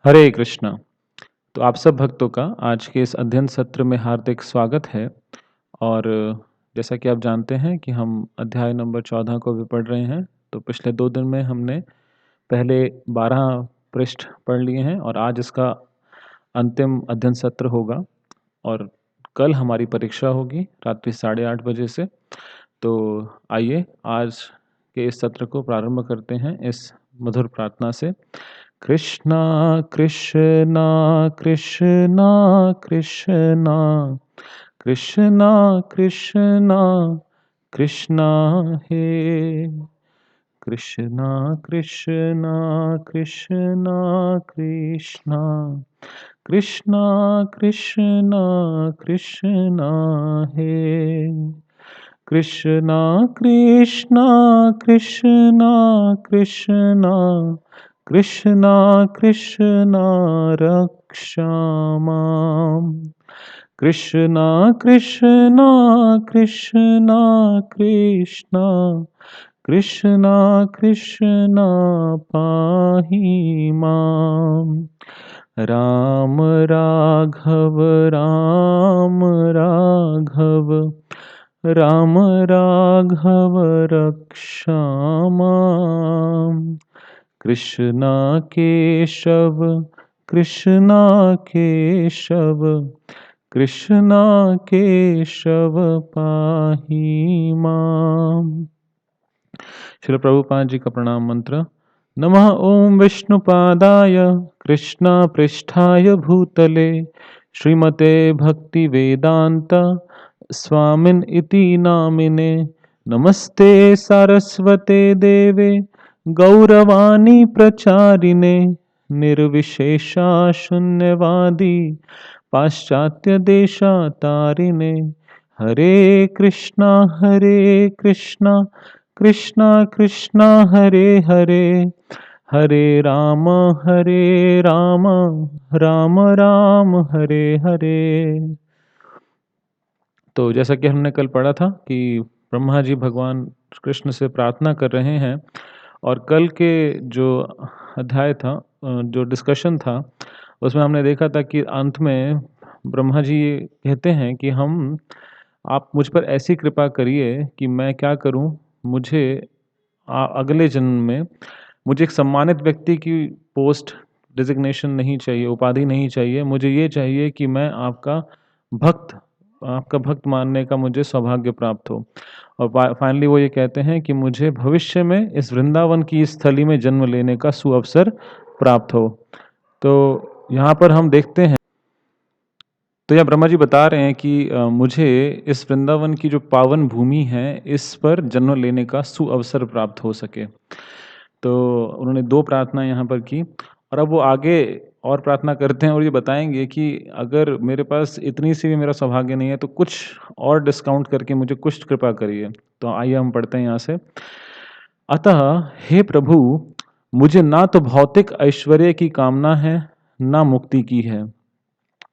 हरे कृष्णा। तो आप सब भक्तों का आज के इस अध्ययन सत्र में हार्दिक स्वागत है। और जैसा कि आप जानते हैं कि हम अध्याय नंबर 14 को भी पढ़ रहे हैं। तो पिछले 2 दिन में हमने पहले 12 पृष्ठ पढ़ लिए हैं और आज इसका अंतिम अध्ययन सत्र होगा। और कल हमारी परीक्षा होगी रात्रि 8:30 बजे से। तो आइए आज के इस सत्र को प्रारंभ करते हैं इस मधुर प्रार्थना से। कृष्णा कृष्णा कृष्णा कृष्णा कृष्णा कृष्णा कृष्णा हे कृष्णा कृष्णा कृष्णा कृष्णा कृष्णा कृष्णा कृष्णा हे कृष्णा कृष्णा कृष्णा कृष्णा कृष्णा कृष्णा रक्षा माम् कृष्णा कृष्णा कृष्णा कृष्णा कृष्णा कृष्णा पाहि माम् राम राघव राम राघव राम राघव रक्षा माम् कृष्णा केशव कृष्णा केशव कृष्णा केशव पाहि माम्। श्रील प्रभुपाद जी का प्रणाम मंत्र। नमः ओम विष्णुपादाय कृष्णपृष्ठाय भूतले श्रीमते भक्ति वेदांत स्वामिन इति नामिने नमस्ते सारस्वते देवे गौरवाणी प्रचारिणे निर्विशेषा शून्यवादी पाश्चात्य देशातारिणे हरे कृष्णा कृष्णा कृष्णा हरे हरे हरे राम राम राम हरे हरे। तो जैसा कि हमने कल पढ़ा था कि ब्रह्मा जी भगवान कृष्ण से प्रार्थना कर रहे हैं। और कल के जो अध्याय था, जो डिस्कशन था, उसमें हमने देखा था कि अंत में ब्रह्मा जी कहते हैं कि आप मुझ पर ऐसी कृपा करिए कि मैं क्या करूं, मुझे अगले जन्म में मुझे एक सम्मानित व्यक्ति की पोस्ट डिजिग्नेशन नहीं चाहिए, उपाधि नहीं चाहिए। मुझे ये चाहिए कि मैं आपका भक्त मानने का मुझे सौभाग्य प्राप्त हो। और फाइनली वो ये कहते हैं कि मुझे भविष्य में इस वृंदावन की इस स्थली में जन्म लेने का सुअवसर प्राप्त हो। तो यहाँ पर हम देखते हैं, तो यह ब्रह्मा जी बता रहे हैं कि मुझे इस वृंदावन की जो पावन भूमि है इस पर जन्म लेने का सुअवसर प्राप्त हो सके। तो उन्होंने 2 प्रार्थना यहाँ पर की। और अब वो आगे और प्रार्थना करते हैं और ये बताएँगे कि अगर मेरे पास इतनी सी भी मेरा सौभाग्य नहीं है तो कुछ और डिस्काउंट करके मुझे कुछ कृपा करिए। तो आइए हम पढ़ते हैं यहाँ से। अतः हे प्रभु, मुझे ना तो भौतिक ऐश्वर्य की कामना है, ना मुक्ति की है,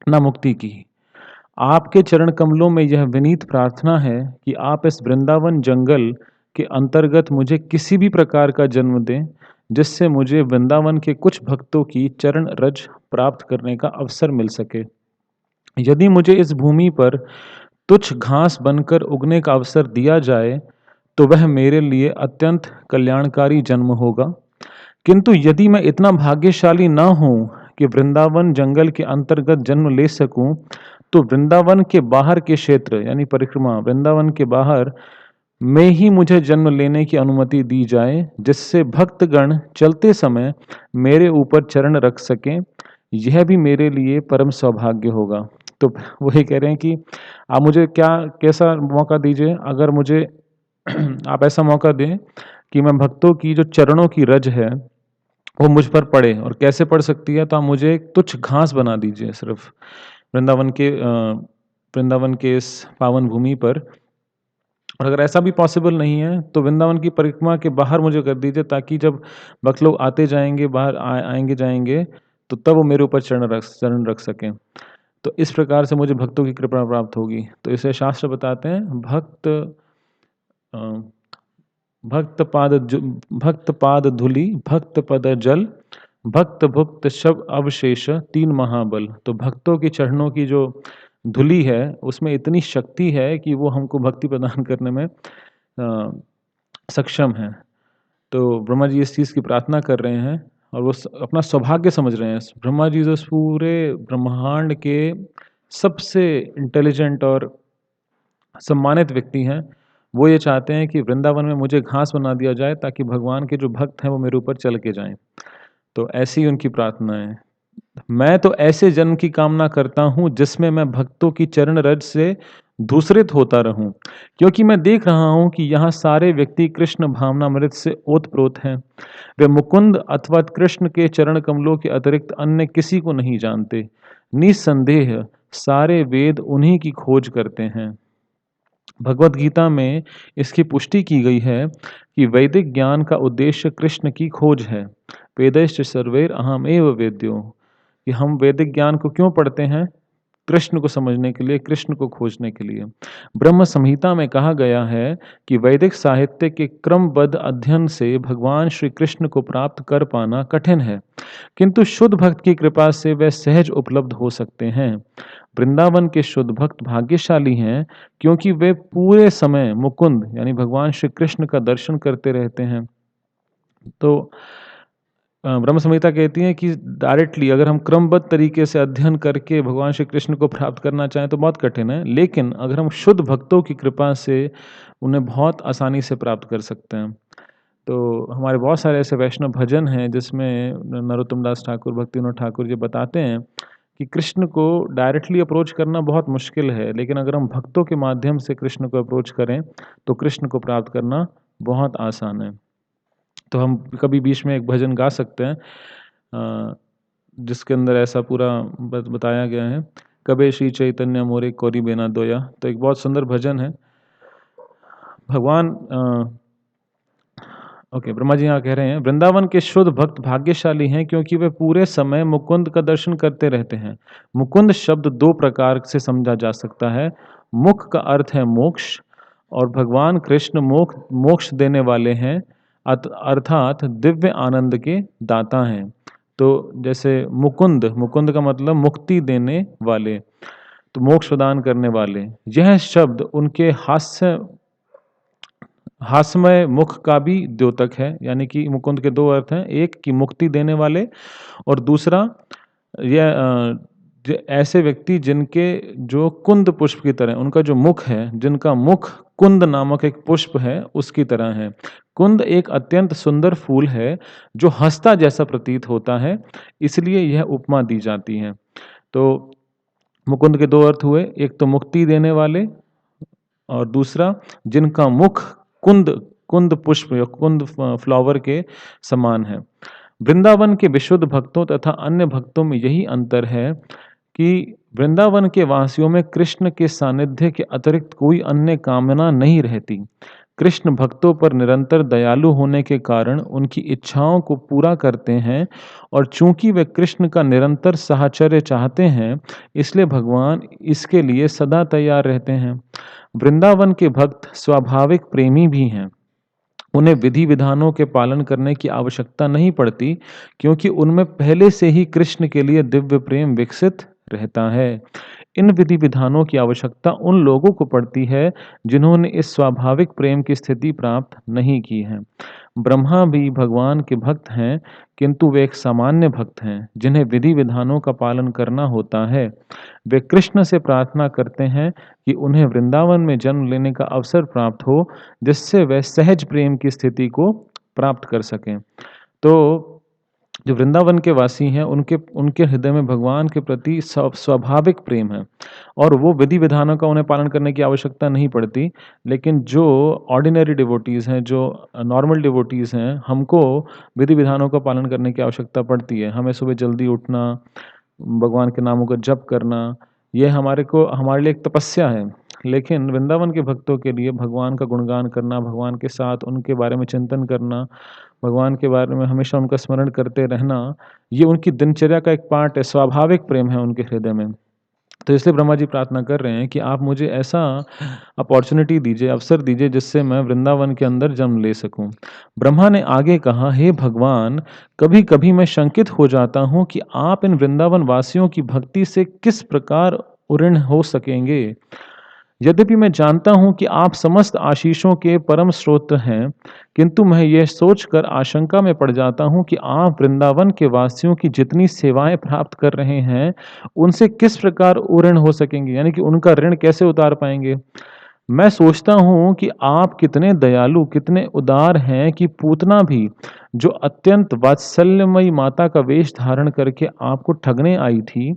ना मुक्ति की। आपके चरण कमलों में यह विनीत प्रार्थना है कि आप इस वृंदावन जंगल के अंतर्गत मुझे किसी भी प्रकार का जन्म दें, जिससे मुझे वृंदावन के कुछ भक्तों की चरण रज प्राप्त करने का अवसर मिल सके। यदि मुझे इस भूमि पर तुच्छ घास बनकर उगने का अवसर दिया जाए, तो वह मेरे लिए अत्यंत कल्याणकारी जन्म होगा। किंतु यदि मैं इतना भाग्यशाली न हूं कि वृंदावन जंगल के अंतर्गत जन्म ले सकूं, तो वृंदावन के बाहर के क्षेत्र यानी परिक्रमा, वृंदावन के बाहर में ही मुझे जन्म लेने की अनुमति दी जाए, जिससे भक्तगण चलते समय मेरे ऊपर चरण रख सकें। यह भी मेरे लिए परम सौभाग्य होगा। तो वो ये कह रहे हैं कि आप मुझे कैसा मौका दीजिए, अगर मुझे आप ऐसा मौका दें कि मैं भक्तों की जो चरणों की रज है वो मुझ पर पड़े। और कैसे पड़ सकती है, तो आप मुझे एक तुच्छ घास बना दीजिए सिर्फ वृंदावन के इस पावन भूमि पर। और अगर ऐसा भी पॉसिबल नहीं है तो वृंदावन की परिक्रमा के बाहर मुझे कर दीजिए, ताकि जब भक्त लोग आते जाएंगे, बाहर आएंगे जाएंगे, तो तब वो मेरे ऊपर चरण रख सकें। तो इस प्रकार से मुझे भक्तों की कृपा प्राप्त होगी। तो इसे शास्त्र बताते हैं, अ, भक्त पाद धूलि भक्त पद जल भक्त भुक्त शब अवशेष तीन महाबल। तो भक्तों के चरणों की जो धूलि है, उसमें इतनी शक्ति है कि वो हमको भक्ति प्रदान करने में सक्षम है। तो ब्रह्मा जी इस चीज़ की प्रार्थना कर रहे हैं और वो अपना सौभाग्य समझ रहे हैं। ब्रह्मा जी जो इस पूरे ब्रह्मांड के सबसे इंटेलिजेंट और सम्मानित व्यक्ति हैं, वो ये चाहते हैं कि वृंदावन में मुझे घास बना दिया जाए ताकि भगवान के जो भक्त हैं वो मेरे ऊपर चल के जाएँ। तो ऐसी उनकी प्रार्थना है। मैं तो ऐसे जन्म की कामना करता हूँ जिसमें मैं भक्तों की चरण रज से धूसरित होता रहूं, क्योंकि मैं देख रहा हूँ कि यहाँ सारे व्यक्ति कृष्ण भावनामृत से ओतप्रोत हैं। वे मुकुंद अथवा कृष्ण के चरण कमलों के अतिरिक्त अन्य किसी को नहीं जानते। निस्संदेह सारे वेद उन्हीं की खोज करते हैं। भगवत गीता में इसकी पुष्टि की गई है कि वैदिक ज्ञान का उद्देश्य कृष्ण की खोज है। वेदैश्च सर्वैर अहमेव वेद्यो, कि हम वैदिक ज्ञान को क्यों पढ़ते हैं? कृष्ण को समझने के लिए, कृष्ण को खोजने के लिए। ब्रह्म संहिता में कहा गया है कि वैदिक साहित्य के क्रमबद्ध अध्ययन से भगवान श्री कृष्ण को प्राप्त कर पाना कठिन है, किंतु शुद्ध भक्त की कृपा से वे सहज उपलब्ध हो सकते हैं। वृंदावन के शुद्ध भक्त भाग्यशाली हैं, क्योंकि वे पूरे समय मुकुंद यानी भगवान श्री कृष्ण का दर्शन करते रहते हैं। तो ब्रह्म संहिता कहती है कि डायरेक्टली अगर हम क्रमबद्ध तरीके से अध्ययन करके भगवान श्री कृष्ण को प्राप्त करना चाहें तो बहुत कठिन है, लेकिन अगर हम शुद्ध भक्तों की कृपा से उन्हें बहुत आसानी से प्राप्त कर सकते हैं। तो हमारे बहुत सारे ऐसे वैष्णव भजन हैं जिसमें नरोत्तम दास ठाकुर, भक्ति विनोद ठाकुर जी बताते हैं कि कृष्ण को डायरेक्टली अप्रोच करना बहुत मुश्किल है, लेकिन अगर हम भक्तों के माध्यम से कृष्ण को अप्रोच करें तो कृष्ण को प्राप्त करना बहुत आसान है। तो हम कभी बीच में एक भजन गा सकते हैं जिसके अंदर ऐसा पूरा बताया गया है। कबे श्री चैतन्य मोरे कोरी बेना दोया। तो एक बहुत सुंदर भजन है। भगवान ओके, ब्रह्मा जी यहाँ कह रहे हैं, वृंदावन के शुद्ध भक्त भाग्यशाली हैं क्योंकि वे पूरे समय मुकुंद का दर्शन करते रहते हैं। मुकुंद शब्द दो प्रकार से समझा जा सकता है। मुख का अर्थ है मोक्ष, और भगवान कृष्ण मोक्ष देने वाले हैं, अर्थात दिव्य आनंद के दाता हैं। तो जैसे मुकुंद, मुकुंद का मतलब मुक्ति देने वाले, तो मोक्ष प्रदान करने वाले। यह शब्द उनके हास्यमय मुख का भी द्योतक है, यानी कि मुकुंद के दो अर्थ हैं, एक कि मुक्ति देने वाले, और दूसरा यह ऐसे व्यक्ति जिनके जो कुंद पुष्प की तरह उनका जो मुख है, जिनका मुख कुंद नामक एक पुष्प है उसकी तरह है। कुंद एक अत्यंत सुंदर फूल है जो हंसता जैसा प्रतीत होता है, इसलिए यह उपमा दी जाती है। तो मुकुंद के दो अर्थ हुए, एक तो मुक्ति देने वाले, और दूसरा जिनका मुख कुंद कुंद पुष्प या कुंद फ्लावर के समान है। वृंदावन के विशुद्ध भक्तों तथा अन्य भक्तों में यही अंतर है कि वृंदावन के वासियों में कृष्ण के सानिध्य के अतिरिक्त कोई अन्य कामना नहीं रहती। कृष्ण भक्तों पर निरंतर दयालु होने के कारण उनकी इच्छाओं को पूरा करते हैं, और चूंकि वे कृष्ण का निरंतर साहचर्य चाहते हैं, इसलिए भगवान इसके लिए सदा तैयार रहते हैं। वृंदावन के भक्त स्वाभाविक प्रेमी भी हैं। उन्हें विधि विधानों के पालन करने की आवश्यकता नहीं पड़ती, क्योंकि उनमें पहले से ही कृष्ण के लिए दिव्य प्रेम विकसित रहता है। इन विधि विधानों की आवश्यकता उन लोगों को पड़ती है जिन्होंने इस स्वाभाविक प्रेम की स्थिति प्राप्त नहीं की है। ब्रह्मा भी भगवान के भक्त हैं, किंतु वे एक सामान्य भक्त हैं जिन्हें विधि विधानों का पालन करना होता है। वे कृष्ण से प्रार्थना करते हैं कि उन्हें वृंदावन में जन्म लेने का अवसर प्राप्त हो, जिससे वे सहज प्रेम की स्थिति को प्राप्त कर सकें। तो जो वृंदावन के वासी हैं, उनके उनके हृदय में भगवान के प्रति स्वाभाविक प्रेम है, और वो विधि विधानों का उन्हें पालन करने की आवश्यकता नहीं पड़ती। लेकिन जो ऑर्डिनरी डिवोटीज हैं, जो नॉर्मल डिवोटीज हैं, हमको विधि विधानों का पालन करने की आवश्यकता पड़ती है। हमें सुबह जल्दी उठना, भगवान के नामों का जप करना, ये हमारे लिए एक तपस्या है। लेकिन वृंदावन के भक्तों के लिए भगवान का गुणगान करना, भगवान के साथ उनके बारे में चिंतन करना, भगवान के बारे में हमेशा उनका स्मरण करते रहना, ये उनकी दिनचर्या का एक पार्ट है, स्वाभाविक प्रेम है उनके हृदय में। तो इसलिए ब्रह्मा जी प्रार्थना कर रहे हैं कि आप मुझे ऐसा अपॉर्च्युनिटी दीजिए, अवसर दीजिए जिससे मैं वृंदावन के अंदर जन्म ले सकूं। ब्रह्मा ने आगे कहा, हे भगवान, कभी-कभी मैं शंकित हो जाता हूँ कि आप इन वृंदावन वासियों की भक्ति से किस प्रकार उऋण हो सकेंगे। यद्यपि मैं जानता हूँ कि आप समस्त आशीषों के परम स्रोत हैं, किंतु मैं यह सोचकर आशंका में पड़ जाता हूँ कि आप वृंदावन के वासियों की जितनी सेवाएं प्राप्त कर रहे हैं, उनसे किस प्रकार ऋण हो सकेंगे, यानी कि उनका ऋण कैसे उतार पाएंगे। मैं सोचता हूँ कि आप कितने दयालु, कितने उदार हैं कि पूतना भी, जो अत्यंत वात्सल्यमयी माता का वेश धारण करके आपको ठगने आई थी,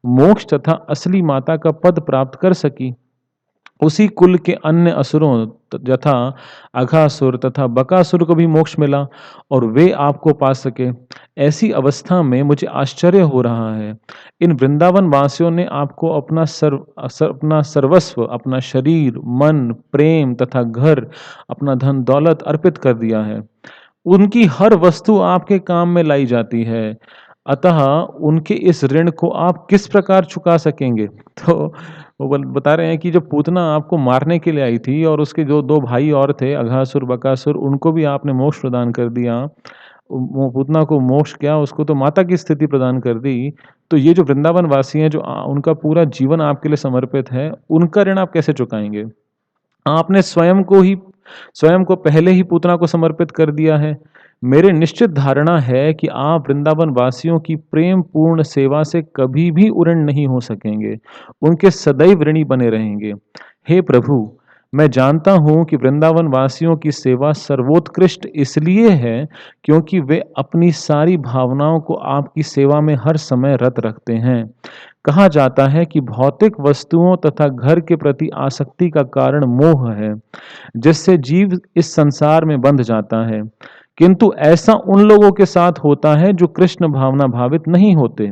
मोक्ष तथा असली माता का पद प्राप्त कर सकी। उसी कुल के अन्य असुरों यथा अघासुर तथा बकासुर को भी मोक्ष मिला और वे आपको पा सके। ऐसी अवस्था में मुझे आश्चर्य हो रहा है। इन वृंदावन वासियों ने आपको अपना सर्वस्व, अपना शरीर, मन, प्रेम तथा घर, अपना धन दौलत अर्पित कर दिया है। उनकी हर वस्तु आपके काम में लाई जाती है। अतः उनके इस ऋण को आप किस प्रकार चुका सकेंगे? तो वो बता रहे हैं कि जब पूतना आपको मारने के लिए आई थी और उसके जो 2 भाई और थे अघासुर, बकासुर, उनको भी आपने मोक्ष प्रदान कर दिया। वो पूतना को मोक्ष क्या, उसको तो माता की स्थिति प्रदान कर दी। तो ये जो वृंदावन वासी हैं, जो उनका पूरा जीवन आपके लिए समर्पित है, उनका ऋण आप कैसे चुकाएँगे? आपने स्वयं को पहले ही पूतना को समर्पित कर दिया है। मेरे निश्चित धारणा है कि आप वृंदावन वासियों की प्रेम पूर्ण सेवा से कभी भी उऋण नहीं हो सकेंगे, उनके सदैव ऋणी बने रहेंगे। हे प्रभु, मैं जानता हूँ कि वृंदावन वासियों की सेवा सर्वोत्कृष्ट इसलिए है क्योंकि वे अपनी सारी भावनाओं को आपकी सेवा में हर समय रत रखते हैं। कहा जाता है कि भौतिक वस्तुओं तथा घर के प्रति आसक्ति का कारण मोह है, जिससे जीव इस संसार में बंध जाता है। किंतु ऐसा उन लोगों के साथ होता है जो कृष्ण भावना भावित नहीं होते।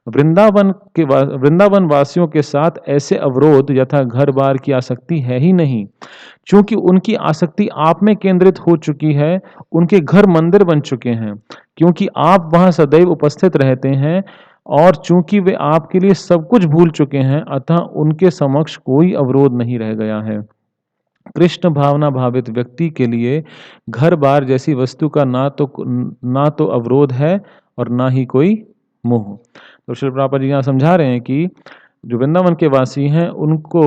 वृंदावन वासियों के साथ ऐसे अवरोध यथा घर बार की आसक्ति है ही नहीं। चूंकि उनकी आसक्ति आप में केंद्रित हो चुकी है, उनके घर मंदिर बन चुके हैं। क्योंकि आप वहां सदैव उपस्थित रहते हैं और चूंकि वे आपके लिए सब कुछ भूल चुके हैं, अतः उनके समक्ष कोई अवरोध नहीं रह गया है। कृष्ण भावना भावित व्यक्ति के लिए घर बार जैसी वस्तु का ना तो अवरोध है और ना ही कोई मोह। तो श्री प्रभुपाद जी यहाँ समझा रहे हैं कि जो वृंदावन के वासी हैं, उनको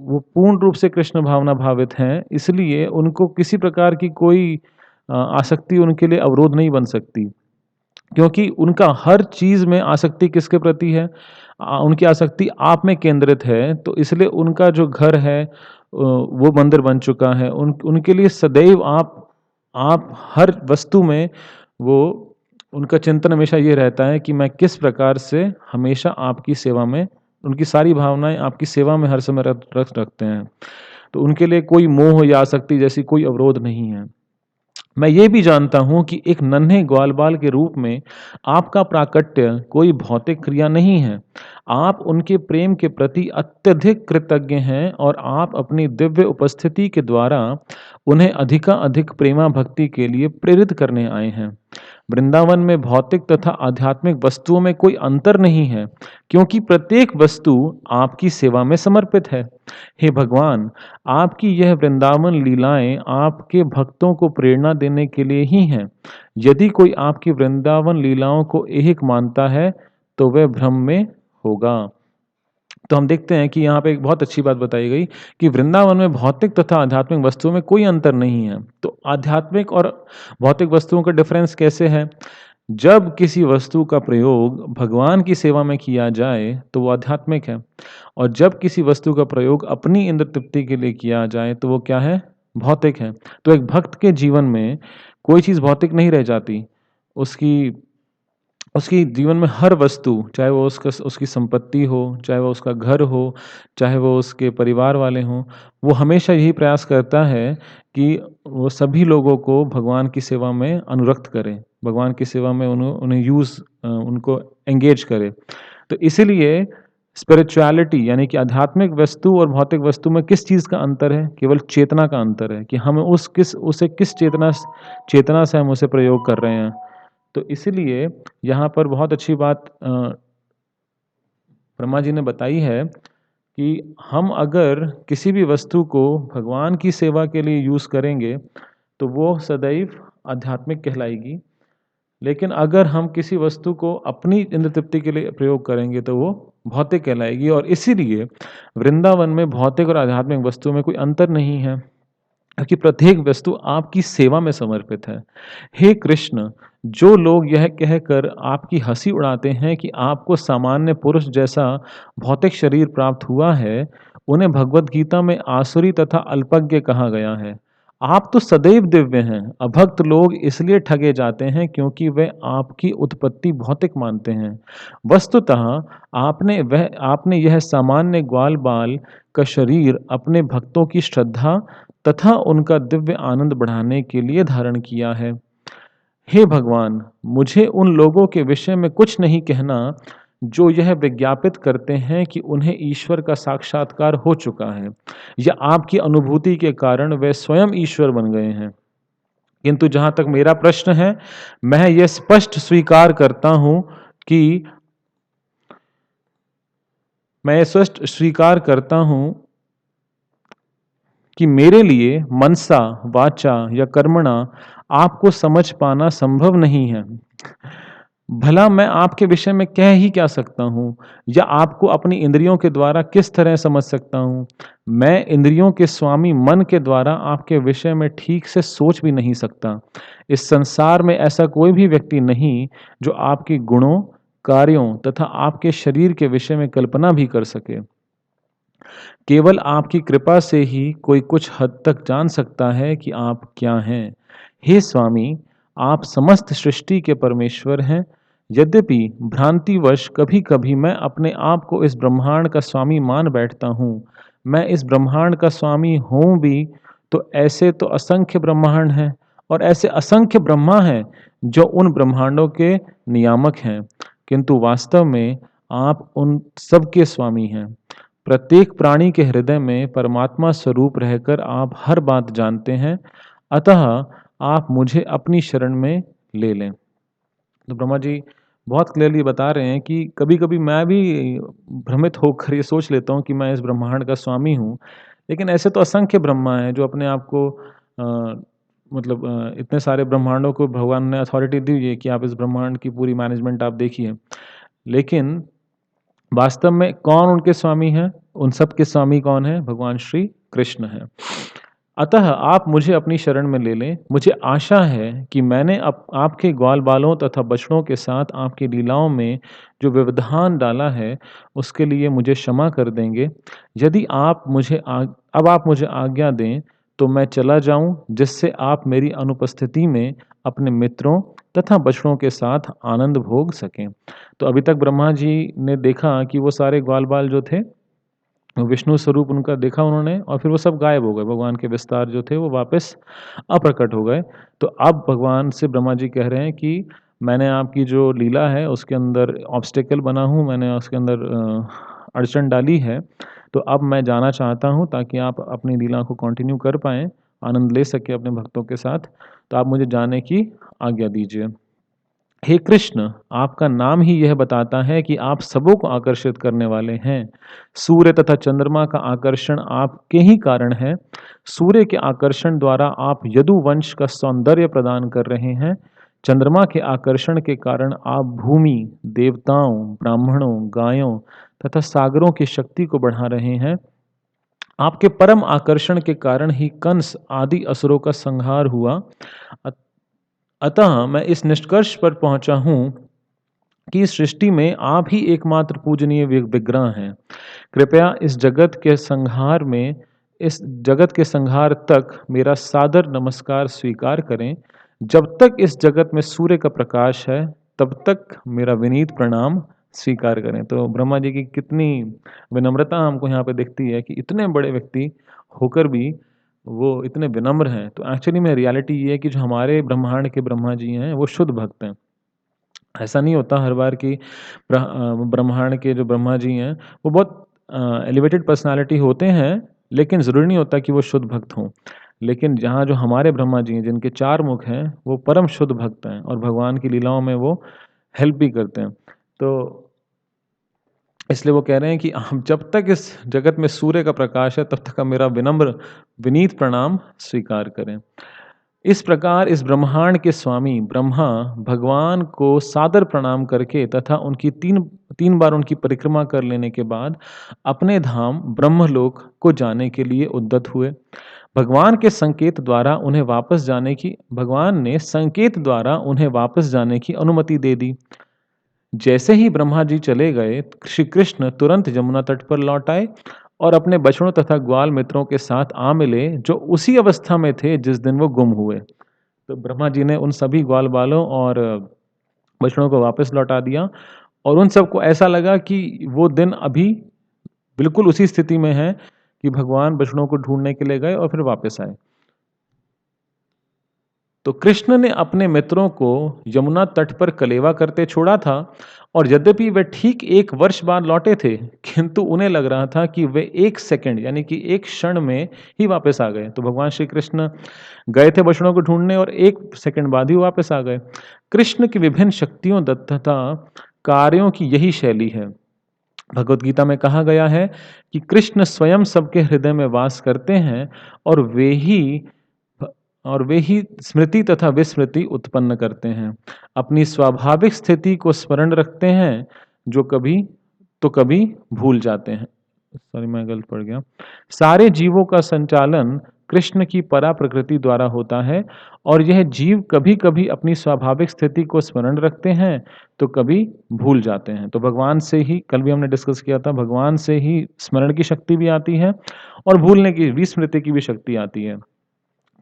वो पूर्ण रूप से कृष्ण भावना भावित हैं, इसलिए उनको किसी प्रकार की कोई आसक्ति उनके लिए अवरोध नहीं बन सकती। क्योंकि उनका हर चीज़ में आसक्ति किसके प्रति है? उनकी आसक्ति आप में केंद्रित है, तो इसलिए उनका जो घर है वो मंदिर बन चुका है। उनके लिए सदैव आप हर वस्तु में वो उनका चिंतन हमेशा ये रहता है कि मैं किस प्रकार से हमेशा आपकी सेवा में, उनकी सारी भावनाएँ आपकी सेवा में हर समय रखते हैं। तो उनके लिए कोई मोह या आसक्ति जैसी कोई अवरोध नहीं है। मैं ये भी जानता हूँ कि एक नन्हे ग्वालबाल के रूप में आपका प्राकट्य कोई भौतिक क्रिया नहीं है। आप उनके प्रेम के प्रति अत्यधिक कृतज्ञ हैं और आप अपनी दिव्य उपस्थिति के द्वारा उन्हें अधिकाधिक प्रेमा भक्ति के लिए प्रेरित करने आए हैं। वृंदावन में भौतिक तथा आध्यात्मिक वस्तुओं में कोई अंतर नहीं है, क्योंकि प्रत्येक वस्तु आपकी सेवा में समर्पित है। हे भगवान, आपकी यह वृंदावन लीलाएं आपके भक्तों को प्रेरणा देने के लिए ही हैं। यदि कोई आपकी वृंदावन लीलाओं को ऐहिक मानता है, तो वह भ्रम में होगा। तो हम देखते हैं कि यहाँ पे एक बहुत अच्छी बात बताई गई कि वृंदावन में भौतिक तथा आध्यात्मिक वस्तुओं में कोई अंतर नहीं है। तो आध्यात्मिक और भौतिक वस्तुओं का डिफरेंस कैसे है? जब किसी वस्तु का प्रयोग भगवान की सेवा में किया जाए तो वो आध्यात्मिक है, और जब किसी वस्तु का प्रयोग अपनी इंद्र तृप्ति के लिए किया जाए तो वो क्या है? भौतिक है। तो एक भक्त के जीवन में कोई चीज़ भौतिक नहीं रह जाती। उसकी उसकी जीवन में हर वस्तु, चाहे वो उसकी संपत्ति हो, चाहे वो उसका घर हो, चाहे वो उसके परिवार वाले हों, वो हमेशा यही प्रयास करता है कि वो सभी लोगों को भगवान की सेवा में अनुरक्त करे, भगवान की सेवा में उनको एंगेज करे। तो इसीलिए स्पिरिचुअलिटी यानी कि आध्यात्मिक वस्तु और भौतिक वस्तु में किस चीज़ का अंतर है? केवल चेतना का अंतर है कि हम उसे किस चेतना से हम उसे प्रयोग कर रहे हैं। तो इसीलिए यहाँ पर बहुत अच्छी बात ब्रह्मा जी ने बताई है कि हम अगर किसी भी वस्तु को भगवान की सेवा के लिए यूज़ करेंगे, तो वो सदैव आध्यात्मिक कहलाएगी। लेकिन अगर हम किसी वस्तु को अपनी इंद्र तृप्ति के लिए प्रयोग करेंगे, तो वो भौतिक कहलाएगी और इसीलिए वृंदावन में भौतिक और आध्यात्मिक वस्तुओं में कोई अंतर नहीं है। क्योंकि प्रत्येक वस्तु आपकी सेवा में समर्पित है। हे कृष्ण, जो लोग यह कहकर आपकी हँसी उड़ाते हैं कि आपको सामान्य पुरुष जैसा भौतिक शरीर प्राप्त हुआ है, उन्हें भगवद गीता में आसुरी तथा अल्पज्ञ कहा गया है। आप तो सदैव दिव्य हैं। अभक्त लोग इसलिए ठगे जाते हैं क्योंकि वे आपकी उत्पत्ति भौतिक मानते हैं। वस्तुतः आपने यह सामान्य ग्वाल-बाल का शरीर अपने भक्तों की श्रद्धा तथा उनका दिव्य आनंद बढ़ाने के लिए धारण किया है। हे भगवान, मुझे उन लोगों के विषय में कुछ नहीं कहना जो यह विज्ञापित करते हैं कि उन्हें ईश्वर का साक्षात्कार हो चुका है या आपकी अनुभूति के कारण वे स्वयं ईश्वर बन गए हैं। किंतु जहाँ तक मेरा प्रश्न है, मैं यह स्पष्ट स्वीकार करता हूँ कि मेरे लिए मनसा, वाचा या कर्मणा आपको समझ पाना संभव नहीं है। भला मैं आपके विषय में कह ही क्या सकता हूँ या आपको अपनी इंद्रियों के द्वारा किस तरह समझ सकता हूँ। मैं इंद्रियों के स्वामी मन के द्वारा आपके विषय में ठीक से सोच भी नहीं सकता। इस संसार में ऐसा कोई भी व्यक्ति नहीं जो आपके गुणों, कार्यों तथा आपके शरीर के विषय में कल्पना भी कर सके। केवल आपकी कृपा से ही कोई कुछ हद तक जान सकता है कि आप क्या हैं। हे स्वामी, आप समस्त सृष्टि के परमेश्वर हैं। यद्यपि भ्रांतिवश कभी-कभी मैं अपने आप को इस ब्रह्मांड का स्वामी मान बैठता हूँ। मैं इस ब्रह्मांड का स्वामी हूँ भी, तो ऐसे तो असंख्य ब्रह्मांड हैं और ऐसे असंख्य ब्रह्मा हैं जो उन ब्रह्मांडों के नियामक हैं। किंतु वास्तव में आप उन सबके स्वामी हैं। प्रत्येक प्राणी के हृदय में परमात्मा स्वरूप रहकर आप हर बात जानते हैं, अतः आप मुझे अपनी शरण में ले लें। तो ब्रह्मा जी बहुत क्लियरली बता रहे हैं कि कभी-कभी मैं भी भ्रमित होकर ये सोच लेता हूँ कि मैं इस ब्रह्मांड का स्वामी हूँ, लेकिन ऐसे तो असंख्य ब्रह्मा हैं जो अपने आप को इतने सारे ब्रह्मांडों को भगवान ने अथॉरिटी दी है कि आप इस ब्रह्मांड की पूरी मैनेजमेंट आप देखिए। लेकिन वास्तव में कौन उनके स्वामी हैं? उन सब के स्वामी कौन हैं? भगवान श्री कृष्ण हैं। अतः आप मुझे अपनी शरण में ले लें। मुझे आशा है कि मैंने आपके ग्वाल-बालों तथा बछड़ों के साथ आपकी लीलाओं में जो व्यवधान डाला है, उसके लिए मुझे क्षमा कर देंगे। यदि अब आप मुझे आज्ञा दें, तो मैं चला जाऊँ, जिससे आप मेरी अनुपस्थिति में अपने मित्रों तथा बछड़ों के साथ आनंद भोग सकें। तो अभी तक ब्रह्मा जी ने देखा कि वो सारे ग्वाल-बाल जो थे, विष्णु स्वरूप उनका देखा उन्होंने और फिर वो सब गायब हो गए। भगवान के विस्तार जो थे वो वापस अप्रकट हो गए। तो अब भगवान से ब्रह्मा जी कह रहे हैं कि मैंने आपकी जो लीला है उसके अंदर ऑब्स्टेकल बना हूँ, मैंने उसके अंदर अड़चन डाली है। तो अब मैं जाना चाहता हूँ ताकि आप अपनी लीला को कंटिन्यू कर पाएँ, आनंद ले सकें अपने भक्तों के साथ। तो आप मुझे जाने की आज्ञा दीजिए। हे कृष्ण, आपका नाम ही यह बताता है कि आप सबों को आकर्षित करने वाले हैं। सूर्य तथा चंद्रमा का आकर्षण आपके ही कारण है। सूर्य के आकर्षण द्वारा आप यदुवंश का सौंदर्य प्रदान कर रहे हैं। चंद्रमा के आकर्षण के कारण आप भूमि, देवताओं, ब्राह्मणों, गायों तथा सागरों की शक्ति को बढ़ा रहे हैं। आपके परम आकर्षण के कारण ही कंस आदि असुरों का संहार हुआ। अतः मैं इस निष्कर्ष पर पहुंचा हूँ कि इस सृष्टि में आप ही एकमात्र पूजनीय विग्रह हैं। कृपया इस जगत के संहार तक मेरा सादर नमस्कार स्वीकार करें। जब तक इस जगत में सूर्य का प्रकाश है, तब तक मेरा विनीत प्रणाम स्वीकार करें। तो ब्रह्मा जी की कितनी विनम्रता हमको यहाँ पे दिखती है कि इतने बड़े व्यक्ति होकर भी वो इतने विनम्र हैं। तो एक्चुअली में रियलिटी ये है कि जो हमारे ब्रह्मांड के ब्रह्मा जी हैं, वो शुद्ध भक्त हैं। ऐसा नहीं होता हर बार कि ब्रह्मांड के जो ब्रह्मा जी हैं, वो बहुत एलिवेटेड पर्सनैलिटी होते हैं, लेकिन ज़रूरी नहीं होता कि वो शुद्ध भक्त हों। लेकिन जहाँ जो हमारे ब्रह्मा जी हैं, जिनके 4 मुख हैं, वो परम शुद्ध भक्त हैं और भगवान की लीलाओं में वो हेल्प भी करते हैं। तो इसलिए वो कह रहे हैं कि आप जब तक इस जगत में सूर्य का प्रकाश है, तब तक आप मेरा विनम्र विनीत प्रणाम स्वीकार करें। इस प्रकार इस ब्रह्मांड के स्वामी ब्रह्मा भगवान को सादर प्रणाम करके तथा उनकी 3 बार उनकी परिक्रमा कर लेने के बाद अपने धाम ब्रह्मलोक को जाने के लिए उद्यत हुए। भगवान ने संकेत द्वारा उन्हें वापस जाने की अनुमति दे दी। जैसे ही ब्रह्मा जी चले गए, श्री कृष्ण तुरंत यमुना तट पर लौट आए और अपने बछड़ों तथा ग्वाल मित्रों के साथ आ मिले, जो उसी अवस्था में थे जिस दिन वो गुम हुए। तो ब्रह्मा जी ने उन सभी ग्वाल बालों और बछड़ों को वापस लौटा दिया और उन सबको ऐसा लगा कि वो दिन अभी बिल्कुल उसी स्थिति में है कि भगवान बछड़ों को ढूंढने के लिए गए और फिर वापस आए। तो कृष्ण ने अपने मित्रों को यमुना तट पर कलेवा करते छोड़ा था और यद्यपि वे ठीक 1 वर्ष बाद लौटे थे, किंतु उन्हें लग रहा था कि वे 1 सेकंड यानी कि 1 क्षण में ही वापस आ गए। तो भगवान श्री कृष्ण गए थे बछड़ों को ढूंढने और 1 सेकंड बाद ही वापस आ गए। कृष्ण की विभिन्न शक्तियों तथा कार्यों की यही शैली है। भगवत गीता में कहा गया है कि कृष्ण स्वयं सबके हृदय में वास करते हैं और वे ही स्मृति तथा विस्मृति उत्पन्न करते हैं। अपनी स्वाभाविक स्थिति को स्मरण रखते हैं, जो कभी भूल जाते हैं। सॉरी, मैं गलत पढ़ गया। सारे जीवों का संचालन कृष्ण की परा प्रकृति द्वारा होता है और यह जीव कभी कभी अपनी स्वाभाविक स्थिति को स्मरण रखते हैं तो कभी भूल जाते हैं। तो भगवान से ही, कल भी हमने डिस्कस किया था, भगवान से ही स्मरण की शक्ति भी आती है और भूलने की, विस्मृति की भी शक्ति आती है।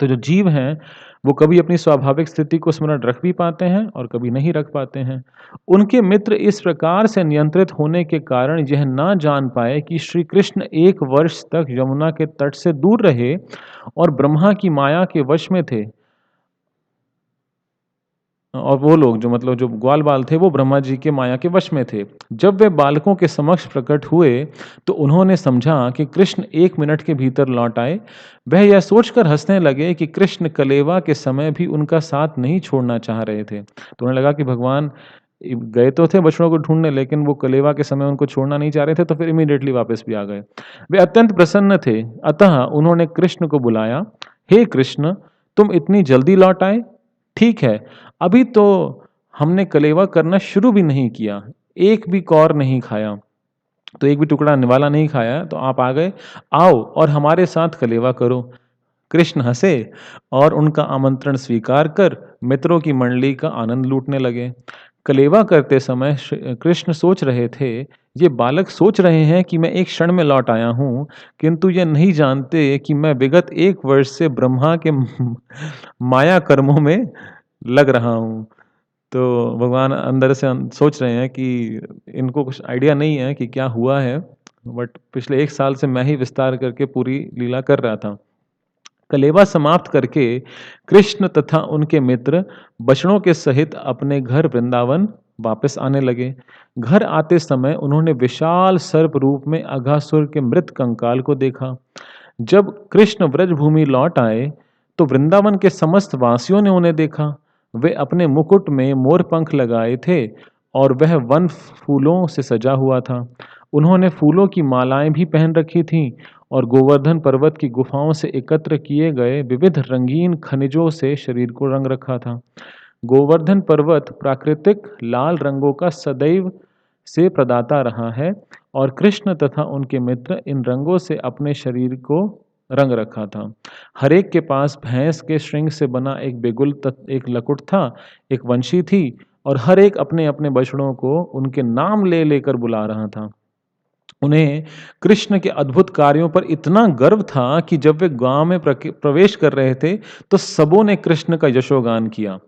तो जो जीव हैं वो कभी अपनी स्वाभाविक स्थिति को स्मरण रख भी पाते हैं और कभी नहीं रख पाते हैं। उनके मित्र इस प्रकार से नियंत्रित होने के कारण यह ना जान पाए कि श्री कृष्ण 1 वर्ष तक यमुना के तट से दूर रहे और ब्रह्मा की माया के वश में थे। और वो लोग जो, मतलब जो ग्वाल बाल थे, वो ब्रह्मा जी के माया के वश में थे। जब वे बालकों के समक्ष प्रकट हुए तो उन्होंने समझा कि कृष्ण 1 मिनट के भीतर लौट आए। वह यह सोचकर हंसने लगे कि कृष्ण कलेवा के समय भी उनका साथ नहीं छोड़ना चाह रहे थे। तो उन्हें लगा कि भगवान गए तो थे बछड़ों को ढूंढने, लेकिन वो कलेवा के समय उनको छोड़ना नहीं चाह रहे थे, तो फिर इमीडिएटली वापस भी आ गए। वे अत्यंत प्रसन्न थे, अतः उन्होंने कृष्ण को बुलाया। हे कृष्ण, तुम इतनी जल्दी लौट आए? ठीक है, अभी तो हमने कलेवा करना शुरू भी नहीं किया, एक भी कौर नहीं खाया, तो एक भी टुकड़ा निवाला नहीं खाया, तो आप आ गए। आओ और हमारे साथ कलेवा करो। कृष्ण हंसे और उनका आमंत्रण स्वीकार कर मित्रों की मंडली का आनंद लूटने लगे। कलेवा करते समय कृष्ण सोच रहे थे, ये बालक सोच रहे हैं कि मैं 1 क्षण में लौट आया हूँ, किंतु ये नहीं जानते कि मैं विगत 1 वर्ष से ब्रह्मा के माया कर्मों में लग रहा हूँ। तो भगवान अंदर से सोच रहे हैं कि इनको कुछ आइडिया नहीं है कि क्या हुआ है, बट पिछले 1 साल से मैं ही विस्तार करके पूरी लीला कर रहा था। कलेवा समाप्त करके कृष्ण तथा उनके मित्र बछड़ों के सहित अपने घर वृंदावन वापस आने लगे। घर आते समय उन्होंने विशाल सर्प रूप में अघासुर के मृत कंकाल को देखा। जब कृष्ण ब्रजभूमि लौट आए तो वृंदावन के समस्त वासियों ने उन्हें देखा। वे अपने मुकुट में मोर पंख लगाए थे और वह वन फूलों से सजा हुआ था। उन्होंने फूलों की मालाएं भी पहन रखी थीं और गोवर्धन पर्वत की गुफाओं से एकत्र किए गए विविध रंगीन खनिजों से शरीर को रंग रखा था। गोवर्धन पर्वत प्राकृतिक लाल रंगों का सदैव से प्रदाता रहा है और कृष्ण तथा उनके मित्र इन रंगों से अपने शरीर को रंग रखा था। हर एक के पास भैंस के श्रृंग से बना एक बिगुल एक लकुट था, एक वंशी थी और हर एक अपने अपने बछड़ों को उनके नाम ले लेकर बुला रहा था। उन्हें कृष्ण के अद्भुत कार्यों पर इतना गर्व था कि जब वे गांव में प्रवेश कर रहे थे तो सबों ने कृष्ण का यशोगान किया।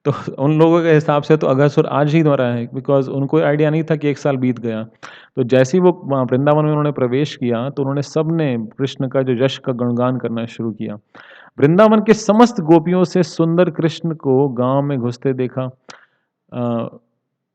तो उन लोगों के हिसाब से तो अघासुर आज ही मरा है, बिकॉज उनको आइडिया नहीं था कि 1 साल बीत गया। तो जैसे ही वो वहाँ वृंदावन में उन्होंने प्रवेश किया तो उन्होंने सबने कृष्ण का जो यश का गुणगान करना शुरू किया। वृंदावन के समस्त गोपियों से सुंदर कृष्ण को गांव में घुसते देखा।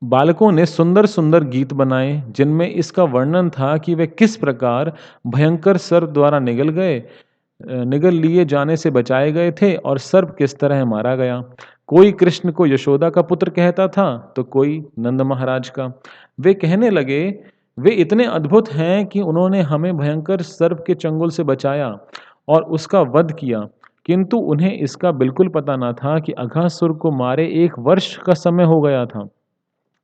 बालकों ने सुंदर सुंदर गीत बनाए जिनमें इसका वर्णन था कि वे किस प्रकार भयंकर सर्प द्वारा निगल लिए जाने से बचाए गए थे और सर्प किस तरह मारा गया। कोई कृष्ण को यशोदा का पुत्र कहता था तो कोई नंद महाराज का। वे कहने लगे वे इतने अद्भुत हैं कि उन्होंने हमें भयंकर सर्प के चंगुल से बचाया और उसका वध किया, किंतु उन्हें इसका बिल्कुल पता न था कि अघासुर को मारे 1 वर्ष का समय हो गया था।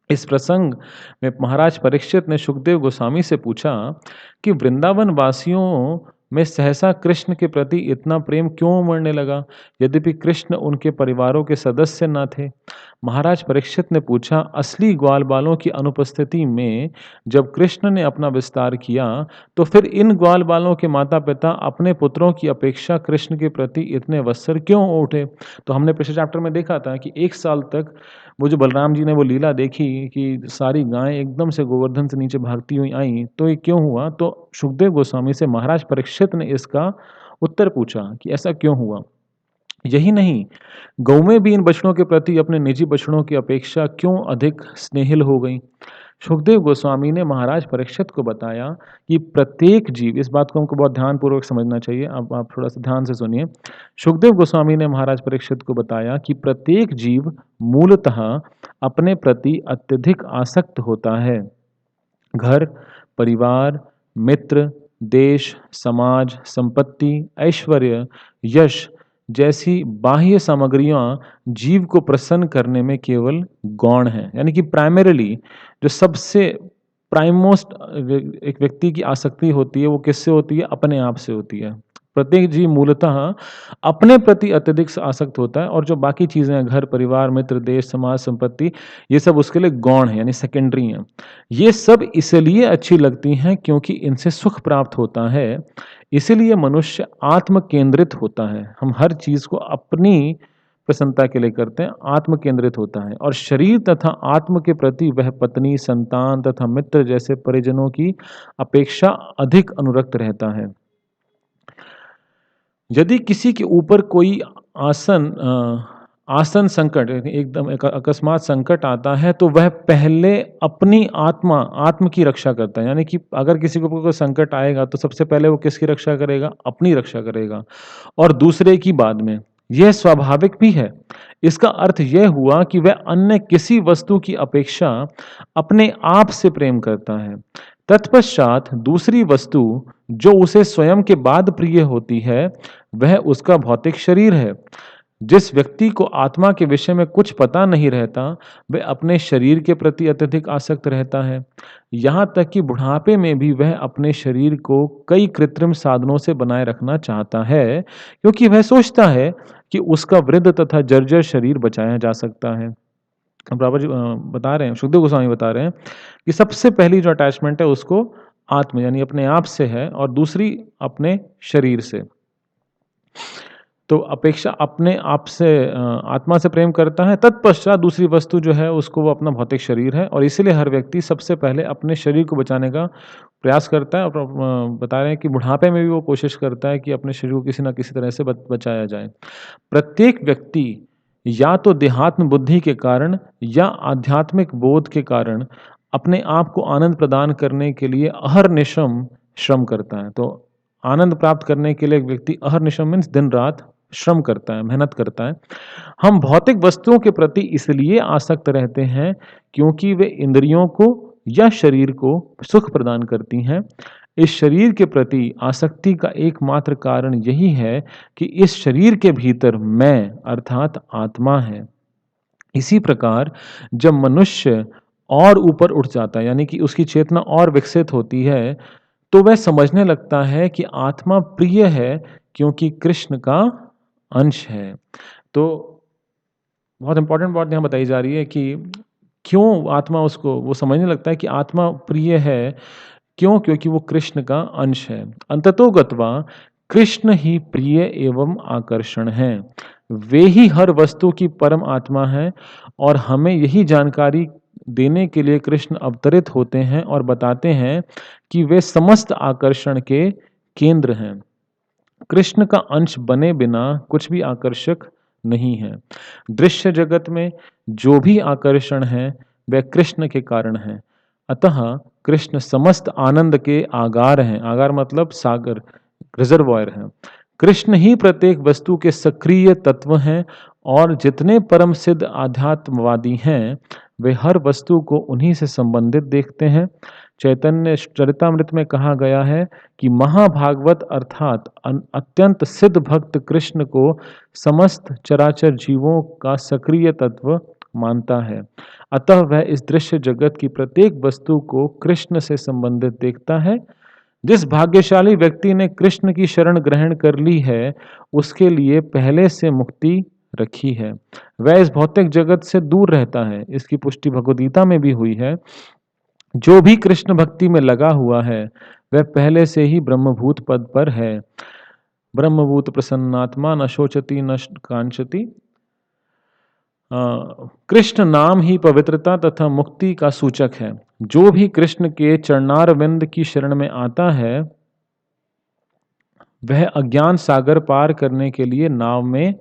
इस प्रसंग में महाराज परीक्षित ने सुखदेव गोस्वामी से पूछा कि वृंदावन वासियों में सहसा कृष्ण के प्रति इतना प्रेम क्यों उमड़ने लगा, यद्यपि कृष्ण उनके परिवारों के सदस्य न थे। महाराज परीक्षित ने पूछा, असली ग्वाल बालों की अनुपस्थिति में जब कृष्ण ने अपना विस्तार किया, तो फिर इन ग्वाल बालों के माता पिता अपने पुत्रों की अपेक्षा कृष्ण के प्रति इतने वत्सल क्यों उठे। तो हमने पिछले चैप्टर में देखा था कि 1 साल तक वो जो बलराम जी ने वो लीला देखी कि सारी गायें एकदम से गोवर्धन से नीचे भागती हुई आईं, तो ये क्यों हुआ? तो सुखदेव गोस्वामी से महाराज परीक्षित ने इसका उत्तर पूछा कि ऐसा क्यों हुआ। यही नहीं, गौएं भी इन बछड़ों के प्रति अपने निजी बछड़ों की अपेक्षा क्यों अधिक स्नेहिल हो गईं? सुखदेव गोस्वामी ने महाराज परीक्षित को बताया कि प्रत्येक जीव, इस बात को हमको बहुत ध्यानपूर्वक समझना चाहिए, अब आप थोड़ा सा ध्यान से सुनिए। सुखदेव गोस्वामी ने महाराज परीक्षित को बताया कि प्रत्येक जीव मूलतः अपने प्रति अत्यधिक आसक्त होता है। घर, परिवार, मित्र, देश, समाज, संपत्ति, ऐश्वर्य, यश जैसी बाह्य सामग्रियां जीव को प्रसन्न करने में केवल गौण है। यानी कि प्राइमरीली जो सबसे प्राइमोस्ट एक व्यक्ति की आसक्ति होती है, वो किससे होती है? अपने आप से होती है। प्रत्येक जीव मूलतः अपने प्रति अत्यधिक आसक्त होता है, और जो बाकी चीजें हैं, घर, परिवार, मित्र, देश, समाज, संपत्ति, ये सब उसके लिए गौण है, यानी सेकेंडरी हैं। ये सब इसलिए अच्छी लगती हैं क्योंकि इनसे सुख प्राप्त होता है। इसीलिए मनुष्य आत्म केंद्रित होता है। हम हर चीज को अपनी प्रसन्नता के लिए करते हैं, आत्म केंद्रित होता है, और शरीर तथा आत्म के प्रति वह पत्नी, संतान तथा मित्र जैसे परिजनों की अपेक्षा अधिक अनुरक्त रहता है। यदि किसी के ऊपर कोई आसन संकट, एकदम अकस्मात संकट आता है, तो वह पहले अपनी आत्म की रक्षा करता है। यानी कि अगर किसी के ऊपर कोई संकट आएगा, तो सबसे पहले वो किसकी रक्षा करेगा? अपनी रक्षा करेगा, और दूसरे की बाद में। यह स्वाभाविक भी है। इसका अर्थ यह हुआ कि वह अन्य किसी वस्तु की अपेक्षा अपने आप से प्रेम करता है। तत्पश्चात दूसरी वस्तु जो उसे स्वयं के बाद प्रिय होती है, वह उसका भौतिक शरीर है। जिस व्यक्ति को आत्मा के विषय में कुछ पता नहीं रहता, वह अपने शरीर के प्रति अत्यधिक आसक्त रहता है। यहाँ तक कि बुढ़ापे में भी वह अपने शरीर को कई कृत्रिम साधनों से बनाए रखना चाहता है, क्योंकि वह सोचता है कि उसका वृद्ध तथा जर्जर शरीर बचाया जा सकता है। बाबा जी बता रहे हैं, सुखदेव गोस्वामी बता रहे हैं कि सबसे पहली जो अटैचमेंट है उसको आत्म यानी अपने आप से है, और दूसरी अपने शरीर से। तो अपेक्षा अपने आप से आत्मा से प्रेम करता है, तत्पश्चात दूसरी वस्तु जो है उसको वो अपना भौतिक शरीर है, और इसीलिए हर व्यक्ति सबसे पहले अपने शरीर को बचाने का प्रयास करता है। और बता रहे हैं कि बुढ़ापे में भी वो कोशिश करता है कि अपने शरीर को किसी न किसी तरह से बचाया जाए। प्रत्येक व्यक्ति या तो देहात्म बुद्धि के कारण या आध्यात्मिक बोध के कारण अपने आप को आनंद प्रदान करने के लिए अहर्निशम श्रम करता है। तो आनंद प्राप्त करने के लिए एक व्यक्ति अहर्निशम मीन्स दिन रात श्रम करता है, मेहनत करता है। हम भौतिक वस्तुओं के प्रति इसलिए आसक्त रहते हैं क्योंकि वे इंद्रियों को या शरीर को सुख प्रदान करती हैं। इस शरीर के प्रति आसक्ति का एकमात्र कारण यही है कि इस शरीर के भीतर मैं अर्थात आत्मा है। इसी प्रकार जब मनुष्य और ऊपर उठ जाता है, यानी कि उसकी चेतना और विकसित होती है, तो वह समझने लगता है कि आत्मा प्रिय है क्योंकि कृष्ण का अंश है। तो बहुत इंपॉर्टेंट बात यहाँ बताई जा रही है कि क्यों आत्मा उसको वो समझने लगता है कि आत्मा प्रिय है, क्यों? क्योंकि वो कृष्ण का अंश है। अंततोगत्वा कृष्ण ही प्रिय एवं आकर्षण हैं। वे ही हर वस्तु की परम आत्मा है, और हमें यही जानकारी देने के लिए कृष्ण अवतरित होते हैं और बताते हैं कि वे समस्त आकर्षण के केंद्र हैं। कृष्ण का अंश बने बिना कुछ भी आकर्षक नहीं है। दृश्य जगत में जो भी आकर्षण है वह कृष्ण के कारण है। अतः कृष्ण समस्त आनंद के आगार हैं। आगार मतलब सागर, रिजर्वॉयर हैं। कृष्ण ही प्रत्येक वस्तु के सक्रिय तत्व हैं, और जितने परम सिद्ध आध्यात्मवादी हैं वे हर वस्तु को उन्हीं से संबंधित देखते हैं। चैतन्य चरितामृत में कहा गया है कि महाभागवत अर्थात अत्यंत सिद्ध भक्त कृष्ण को समस्त चराचर जीवों का सक्रिय तत्व मानता है। अतः वह इस दृश्य जगत की प्रत्येक वस्तु को कृष्ण से संबंधित देखता है। जिस भाग्यशाली व्यक्ति ने कृष्ण की शरण ग्रहण कर ली है, उसके लिए पहले से मुक्ति रखी है। वह इस भौतिक जगत से दूर रहता है। इसकी पुष्टि भगवद गीता में भी हुई है। जो भी कृष्ण भक्ति में लगा हुआ है, वह पहले से ही ब्रह्मभूत पद पर है। ब्रह्मभूत प्रसन्नात्मा न शोचति न कांचति। कृष्ण नाम ही पवित्रता तथा मुक्ति का सूचक है। जो भी कृष्ण के चरणारविंद की शरण में आता है, वह अज्ञान सागर पार करने के लिए नाव में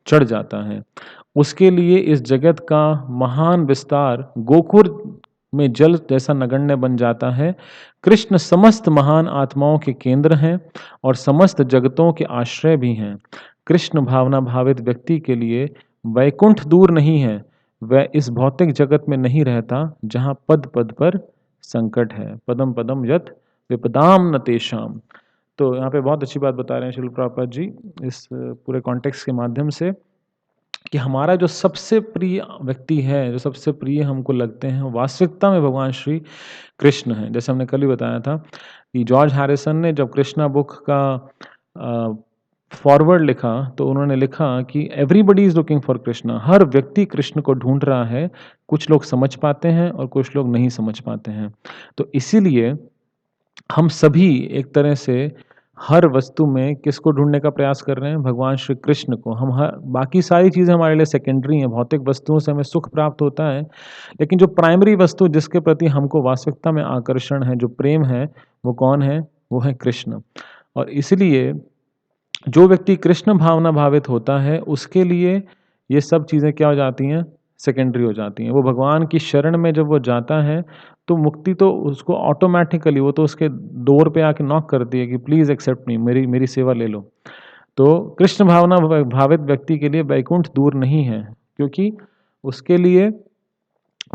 चढ़ जाता है। उसके लिए इस जगत का महान विस्तार गोकुल में जल जैसा नगण्य बन जाता है। कृष्ण समस्त महान आत्माओं के केंद्र हैं और समस्त जगतों के आश्रय भी हैं। कृष्ण भावना भावित व्यक्ति के लिए वैकुंठ दूर नहीं है। वह इस भौतिक जगत में नहीं रहता जहाँ पद पद पर संकट है। पदम पदम यत विपदाम न तेषाम। तो यहाँ पे बहुत अच्छी बात बता रहे हैं श्रील प्रभुपाद जी इस पूरे कॉन्टेक्स्ट के माध्यम से कि हमारा जो सबसे प्रिय व्यक्ति है, जो सबसे प्रिय हमको लगते हैं, वास्तविकता में भगवान श्री कृष्ण हैं। जैसे हमने कल ही बताया था कि जॉर्ज हैरिसन ने जब कृष्णा बुक का फॉरवर्ड लिखा, तो उन्होंने लिखा कि everybody is looking for Krishna. हर व्यक्ति कृष्ण को ढूंढ रहा है। कुछ लोग समझ पाते हैं और कुछ लोग नहीं समझ पाते हैं। तो इसीलिए हम सभी एक तरह से हर वस्तु में किसको ढूंढने का प्रयास कर रहे हैं? भगवान श्री कृष्ण को। हम बाकी सारी चीज़ें हमारे लिए सेकेंडरी हैं। भौतिक वस्तुओं से हमें सुख प्राप्त होता है, लेकिन जो प्राइमरी वस्तु जिसके प्रति हमको वास्तविकता में आकर्षण है, जो प्रेम है, वो कौन है? वो है कृष्ण। और इसलिए जो व्यक्ति कृष्ण भावना भावित होता है, उसके लिए ये सब चीज़ें क्या हो जाती हैं? सेकेंडरी हो जाती हैं। वो भगवान की शरण में जब वो जाता है, तो मुक्ति तो उसको ऑटोमैटिकली, वो तो उसके डोर पे आके नॉक करती है कि प्लीज़ एक्सेप्ट मी, मेरी मेरी सेवा ले लो। तो कृष्ण भावना भावित व्यक्ति के लिए वैकुंठ दूर नहीं है, क्योंकि उसके लिए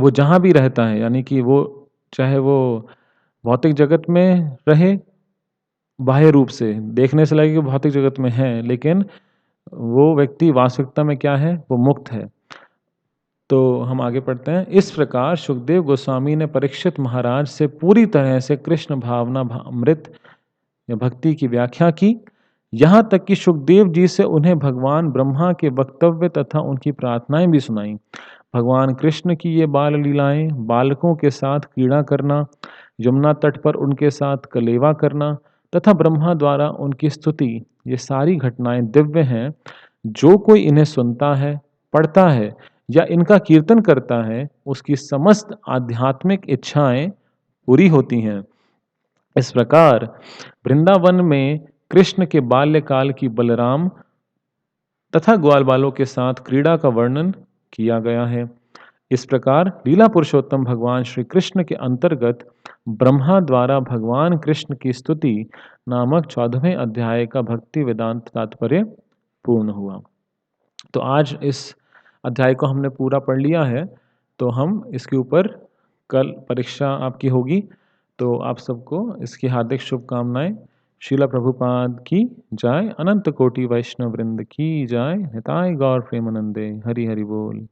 वो जहाँ भी रहता है, यानी कि वो चाहे वो भौतिक जगत में रहे, बाह्य रूप से देखने से लगे कि भौतिक जगत में है, लेकिन वो व्यक्ति वास्तविकता में क्या है? वो मुक्त है। तो हम आगे पढ़ते हैं। इस प्रकार सुखदेव गोस्वामी ने परीक्षित महाराज से पूरी तरह से कृष्ण भावना अमृत या भक्ति की व्याख्या की। यहाँ तक कि सुखदेव जी से उन्हें भगवान ब्रह्मा के वक्तव्य तथा उनकी प्रार्थनाएं भी सुनाई। भगवान कृष्ण की ये बाल लीलाएं, बालकों के साथ क्रीड़ा करना, यमुना तट पर उनके साथ कलेवा करना तथा ब्रह्मा द्वारा उनकी स्तुति, ये सारी घटनाएं दिव्य हैं। जो कोई इन्हें सुनता है, पढ़ता है या इनका कीर्तन करता है, उसकी समस्त आध्यात्मिक इच्छाएं पूरी होती हैं। इस प्रकार वृंदावन में कृष्ण के बाल्यकाल की बलराम तथा ग्वाल बालों के साथ क्रीड़ा का वर्णन किया गया है। इस प्रकार लीला पुरुषोत्तम भगवान श्री कृष्ण के अंतर्गत ब्रह्मा द्वारा भगवान कृष्ण की स्तुति नामक 14वें अध्याय का भक्ति वेदांत तात्पर्य पूर्ण हुआ। तो आज इस अध्याय को हमने पूरा पढ़ लिया है। तो हम इसके ऊपर कल परीक्षा आपकी होगी। तो आप सबको इसकी हार्दिक शुभकामनाएं। शिला प्रभुपाद की जय। अनंत कोटि वैष्णव वृंद की जय। निताय गौर प्रेमानंदे। हरि हरि बोल।